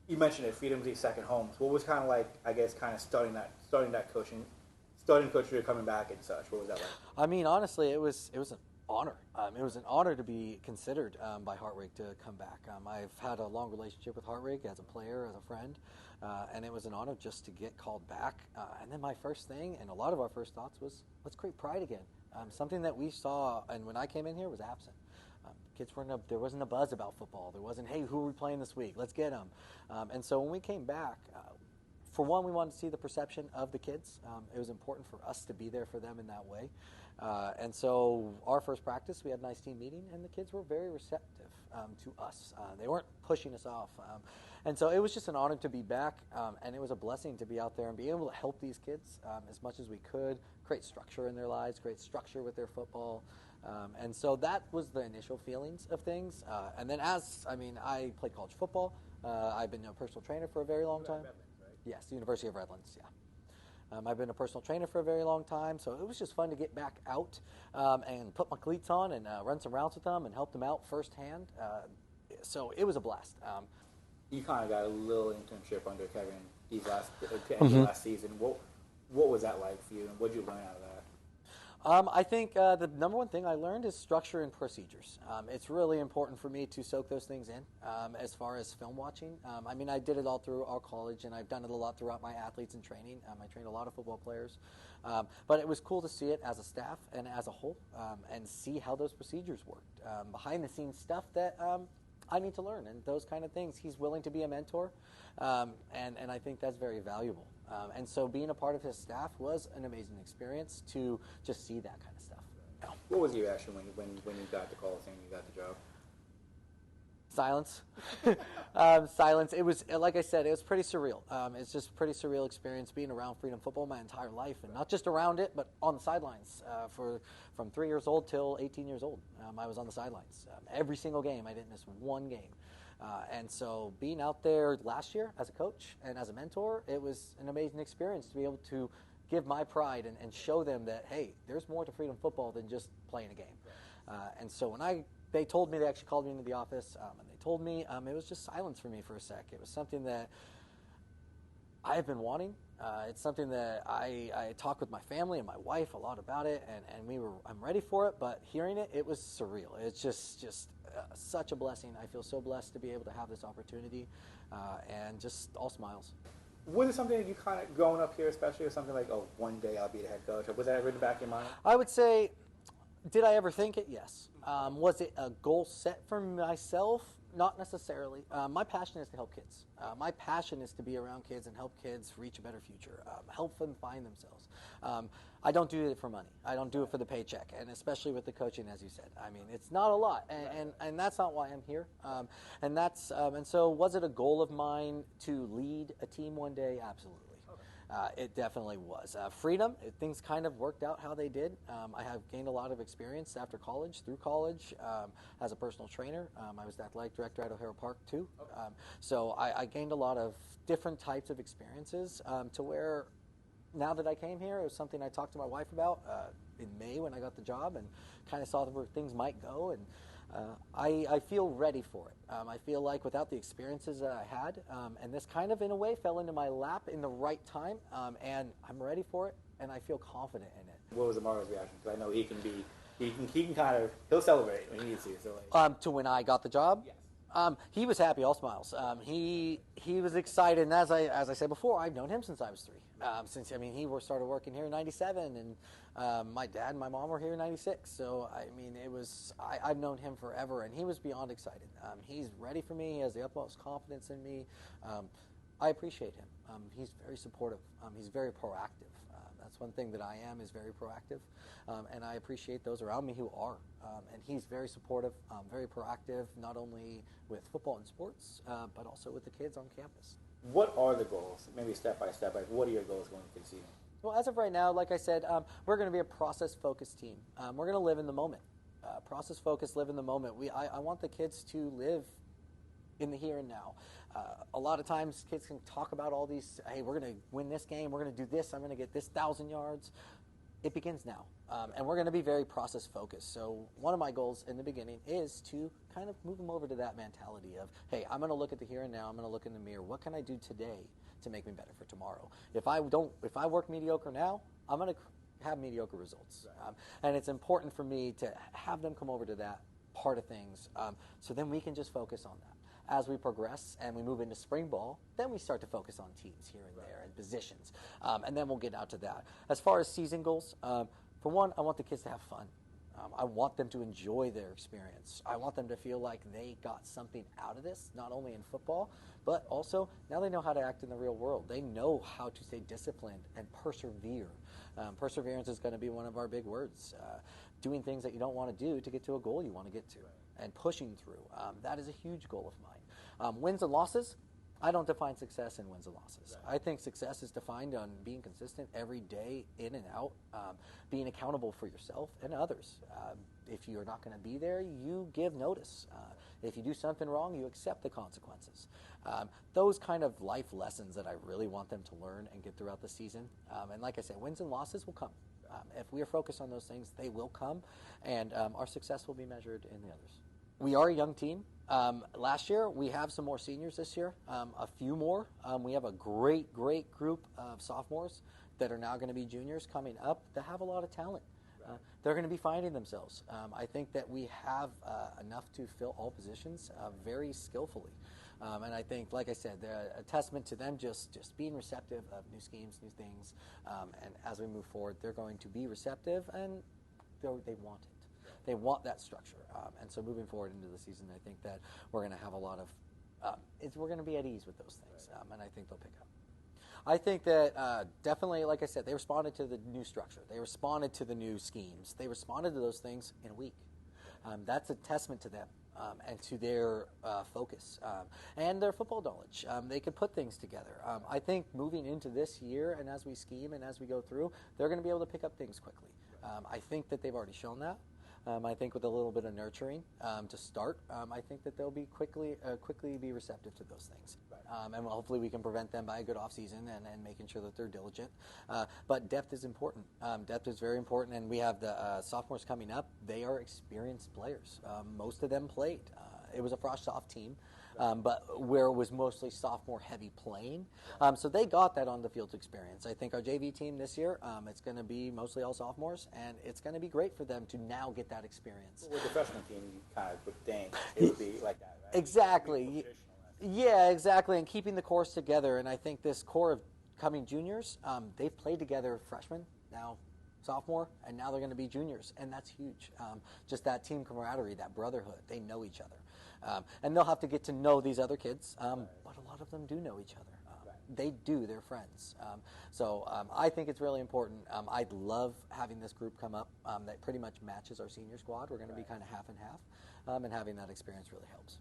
You mentioned it, Freedom was your second home. So what was kind of like, I guess, kind of starting coach career, coming back and such? What was that like? I mean, honestly, it was an honor. It was an honor to be considered by Hartwig to come back. I've had a long relationship with Hartwig as a player, as a friend, and it was an honor just to get called back. And then my first thing, and a lot of our first thoughts was, let's create pride again. Something that we saw, and when I came in here, was absent. There wasn't a buzz about football. There wasn't, hey, who are we playing this week? Let's get them. And so when we came back, for one, we wanted to see the perception of the kids. It was important for us to be there for them in that way. And so our first practice, we had a nice team meeting, and the kids were very receptive to us. They weren't pushing us off. And so it was just an honor to be back, and it was a blessing to be out there and be able to help these kids as much as we could, create structure in their lives, create structure with their football. And so that was the initial feelings of things. And then I played college football. I've been a personal trainer for a very long time. Redlands, right? Yes, University of Redlands, yeah. I've been a personal trainer for a very long time, so it was just fun to get back out and put my cleats on and run some routes with them and help them out firsthand. So it was a blast. You kind of got a little internship under Kevin Mm-hmm. last season. What was that like for you, and what did you learn out of that? I think the number one thing I learned is structure and procedures. It's really important for me to soak those things in as far as film watching. I did it all through our college, and I've done it a lot throughout my athletes in training. I trained a lot of football players. But it was cool to see it as a staff and as a whole and see how those procedures worked. Behind-the-scenes stuff that I need to learn, and those kind of things. He's willing to be a mentor, and I think that's very valuable. And so being a part of his staff was an amazing experience to just see that kind of stuff. Yeah. What was your reaction when you got the call saying you got the job? Silence. Silence. It was, like I said, it was pretty surreal. It's just a pretty surreal experience being around Freedom football my entire life, and not just around it, but on the sidelines from 3 years old till 18 years old. I was on the sidelines. Every single game. I didn't miss one game. And so being out there last year as a coach and as a mentor, it was an amazing experience to be able to give my pride and show them that, hey, there's more to Freedom football than just playing a game. And so when they told me, they actually called me into the office, and they told me, it was just silence for me for a sec. It was something that I have been wanting. It's something that I talk with my family and my wife a lot about it, and I'm ready for it, but hearing it, it was surreal. It's just such a blessing. I feel so blessed to be able to have this opportunity, and just all smiles. Was it something that you kind of, growing up here especially, or something like, oh, one day I'll be the head coach? Or was that ever in the back of your mind? I would say, did I ever think it? Yes. Was it a goal set for myself? Not necessarily. My passion is to help kids. My passion is to be around kids and help kids reach a better future, help them find themselves. I don't do it for money. I don't do it for the paycheck, and especially with the coaching, as you said. It's not a lot, and that's not why I'm here. And so was it a goal of mine to lead a team one day? Absolutely. It definitely was. Freedom, things kind of worked out how they did. I have gained a lot of experience after college, through college, as a personal trainer. I was the athletic director at O'Hara Park, too. So I gained a lot of different types of experiences to where now that I came here, it was something I talked to my wife about in May when I got the job and kind of saw where things might go. And I feel ready for it. I feel like without the experiences that I had, and this kind of in a way fell into my lap in the right time, and I'm ready for it, and I feel confident in it. What was Amaro's reaction? Because I know he can kind of, he'll celebrate when he needs to. So like, to when I got the job? Yes. He was happy, all smiles. He was excited, and as I said before, I've known him since I was 3. He started working here in '97, and my dad and my mom were here in '96. So I've known him forever, and he was beyond excited. He's ready for me. He has the utmost confidence in me. I appreciate him. He's very supportive. He's very proactive. That's one thing that I am, is very proactive, and I appreciate those around me who are. And he's very supportive, very proactive, not only with football and sports, but also with the kids on campus. What are the goals? Maybe step by step. Like, what are your goals going into the season? Well, as of right now, like I said, we're going to be a process-focused team. We're going to live in the moment. Process-focused, live in the moment. I want the kids to live in the here and now. A lot of times kids can talk about all these, hey, we're going to win this game, we're going to do this, I'm going to get this 1,000 yards. It begins now. And we're going to be very process focused. So one of my goals in the beginning is to kind of move them over to that mentality of, hey, I'm going to look at the here and now. I'm going to look in the mirror. What can I do today to make me better for tomorrow? If I work mediocre now, I'm going to have mediocre results. Right. And it's important for me to have them come over to that part of things, so then we can just focus on that. As we progress and we move into spring ball, then we start to focus on teams here and there and positions, and then we'll get out to that. As far as season goals, for one, I want the kids to have fun. I want them to enjoy their experience. I want them to feel like they got something out of this, not only in football, but also now they know how to act in the real world. They know how to stay disciplined and persevere. Perseverance is going to be one of our big words. Doing things that you don't want to do to get to a goal you want to get to, and pushing through. That is a huge goal of mine. Wins and losses, I don't define success in wins and losses. Right. I think success is defined on being consistent every day, in and out, being accountable for yourself and others. If you're not going to be there, you give notice. If you do something wrong, you accept the consequences. Those kind of life lessons that I really want them to learn and get throughout the season. And like I said, wins and losses will come. If we are focused on those things, they will come, and our success will be measured in the others. We are a young team. Last year, we have some more seniors this year, a few more. We have a great group of sophomores that are now going to be juniors coming up that have a lot of talent. They're going to be finding themselves. I think that we have enough to fill all positions very skillfully. And I think, like I said, they're a testament to them just being receptive of new schemes, new things. And as we move forward, they're going to be receptive, and they want it. They want that structure. And so moving forward into the season, I think that we're going to have a lot of we're going to be at ease with those things, and I think they'll pick up. I think that definitely, like I said, they responded to the new structure. They responded to the new schemes. They responded to those things in a week. That's a testament to them and to their focus and their football knowledge. They could put things together. I think moving into this year, and as we scheme and as we go through, they're going to be able to pick up things quickly. I think that they've already shown that. I think with a little bit of nurturing to start, I think that they'll be quickly be receptive to those things. Right. And hopefully we can prevent them by a good off-season and making sure that they're diligent. But depth is important. Depth is very important, and we have the sophomores coming up. They are experienced players. Most of them played. It was a Frost-Soft team. But where it was mostly sophomore-heavy playing. So they got that on the field experience. I think our JV team this year, it's going to be mostly all sophomores, and it's going to be great for them to now get that experience. Well, with the freshman team, you kind of would think it would be like that, right? Exactly. Yeah, exactly, and keeping the course together. And I think this core of coming juniors, they've played together freshmen, now sophomore, and now they're going to be juniors, and that's huge. Just that team camaraderie, that brotherhood, they know each other. And they'll have to get to know these other kids, but a lot of them do know each other. They do, they're friends. So I think it's really important. I'd love having this group come up that pretty much matches our senior squad. We're going to be kind of half and half, and having that experience really helps.